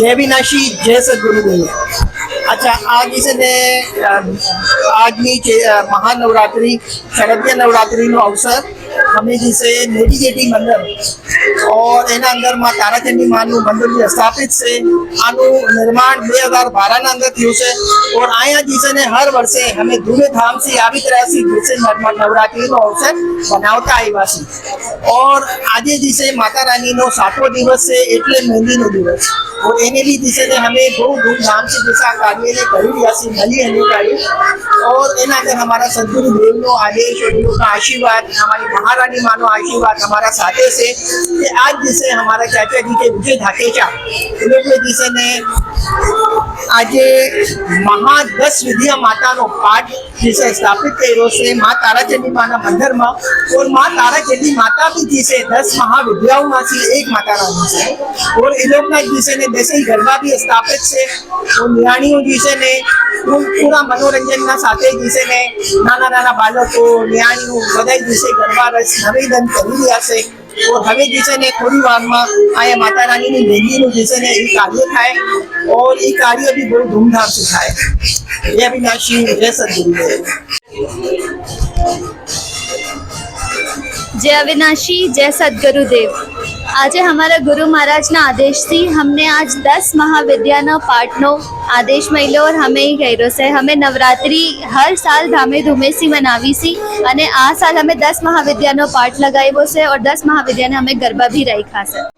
जय विनाशी जय सदगुरुदेव। अच्छा, आज इसने આજની મહાનવરાત્રી શારદીય નવરાત્રીનો અવસર અમે जिसे नेविगेटिंग मंडल और એના અંદર માં તારાચંડી માનું મંદિર જે સ્થાપિત છે આનું નિર્માણ 2012 ના અંદર થયું છે और આયા जिसे हर વર્ષે અમે ધૂમધામ થી આવી तरह से जिसे નવરાત્રીનો અવસર બનાવતા આવ્યા છે और આજે जिसे માતા રાણીનો 7મો દિવસ છે એટલે મહેંદીનો દિવસ और एने भी जिसे हमें बहुत धूमधाम से जैसा कार्य ने करी ऐसी भली हमें कार्य और एना अंदर हमारा सदगुरु देव नो आदेश और उनका आशीर्वाद हमारी महारानी मानो आशीर्वाद हमारा साथे से कि आज जिसे हमारा चाचा जी के विजय धाकेचा उन्होंने जिसे ने आज महा 10 विद्या माता नो पाठ जिसे स्थापित કર્યો છે माँ ताराचंडी माना मंदिर में और माँ ताराचंडी माता भी जिसे 10 महाविद्याओं में से एक माता रानी है और इन लोग ना जिसे ने देसी गरबा भी स्थापित है और नियाणियों जिसे ने पूरा मनोरंजन ना साथे जिसे ने नाना नाना बालको नियाणियों बधाई जिसे गरबा रस निवेदन કરી રહ્યા છે और હવે जिसे ने थोड़ी वार में आया माता रानी ની મેંદી નું जिसे ने ये कार्य थाय और ये कार्य भी बहुत धूमधाम से थाय। जय विनाशी जय सदगुरुदेव। जय अविनाशी जय सदगुरुदेव। आज हमारा गुरु महाराज ना आदेश थी हमने आज 10 महाविद्याना पाठनो आदेश मळ्यो और हमें ही कर्यो से हमें नवरात्रि हर साल धामे धूमे सी मनावी सी अने आ साल हमें 10 महाविद्यानो पाठ लगाव्यो से और 10 महाविद्याने हमें गरबा भी राख्या से।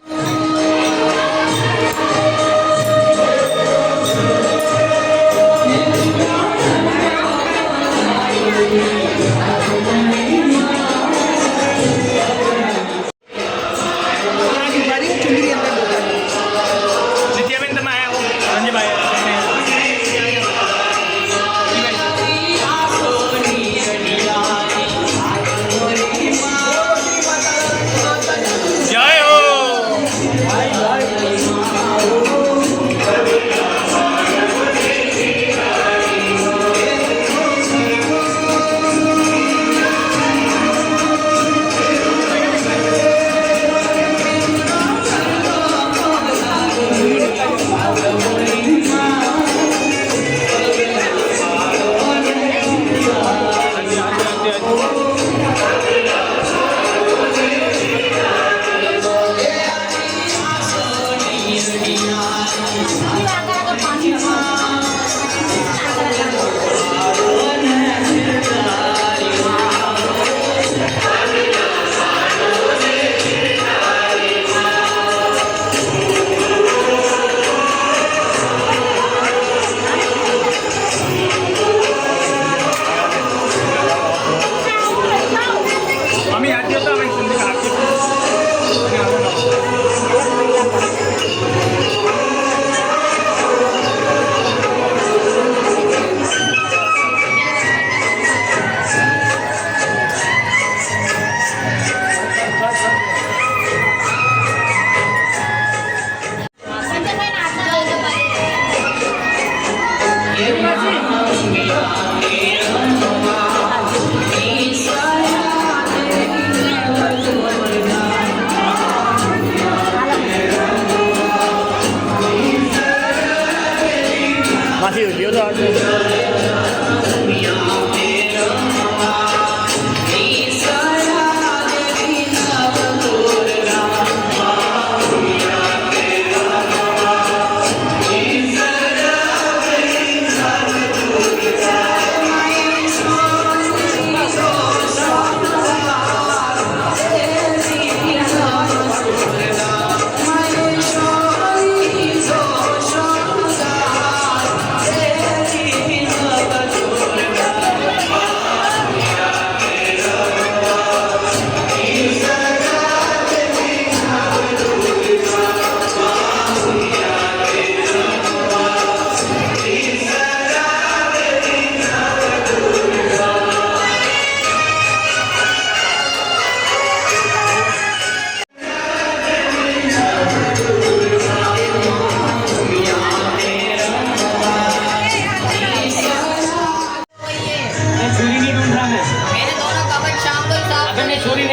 छोरी